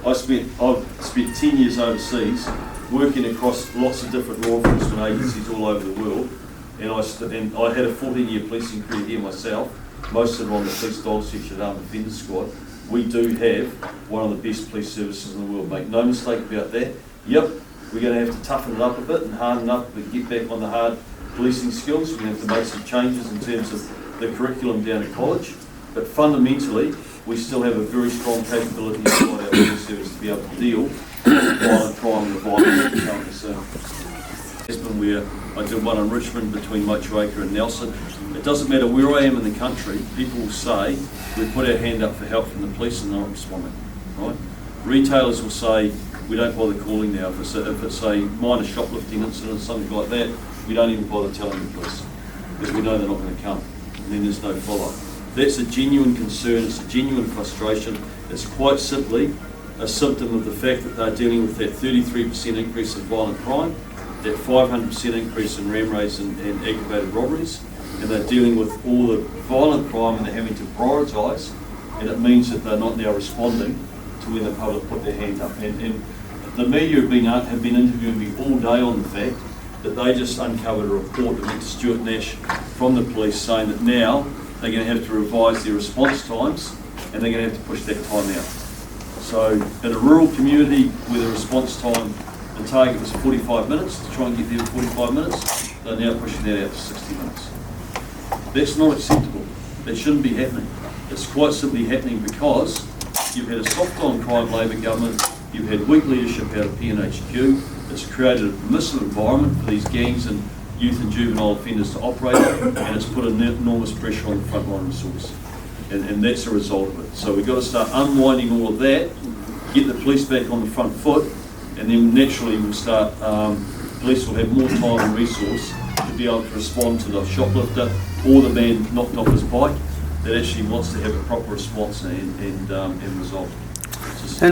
I've spent 10 years overseas working across lots of different law enforcement agencies all over the world, and I had a 14-year policing career here myself, most of it on the police dog section Armed Defenders Squad. We do have one of the best police services in the world, make no mistake about that. Yep, we're going to have to toughen it up a bit and harden up, but get back on the hard policing skills. We're going to have to make some changes in terms of the curriculum down at college, but fundamentally, we still have a very strong capability inside our police service to be able to deal with violent crime and the violence that currently seen. Where I did one in Richmond between Motueka and Nelson. It doesn't matter where I am in the country, people will say, we put our hand up for help from the police and they're not responding, right? Retailers will say, we don't bother calling now. If it's a minor shoplifting incident or something like that, we don't even bother telling the police because we know they're not going to come, and then there's no follow-up. That's a genuine concern, it's a genuine frustration. It's quite simply a symptom of the fact that they're dealing with that 33% increase in violent crime, that 500% increase in ram raids and aggravated robberies, and they're dealing with all the violent crime and they're having to prioritise, and it means that they're not now responding to when the public put their hand up. And the media have been interviewing me all day on the fact that they just uncovered a report that went to Stuart Nash from the police saying that now they're going to have to revise their response times and they're going to have to push that time out. So in a rural community where the response time, the target was 45 minutes, to try and get there in 45 minutes, they're now pushing that out to 60 minutes. That's not acceptable. That shouldn't be happening. It's quite simply happening because you've had a soft on crime Labor government, you've had weak leadership out of PNHQ, it's created a permissive environment for these gangs and youth and juvenile offenders to operate in, and it's put enormous pressure on the frontline resource. And that's a result of it. So we've got to start unwinding all of that, get the police back on the front foot, and then naturally we'll start, police will have more time and resource to be able to respond to the shoplifter or the man knocked off his bike that actually wants to have a proper response and result.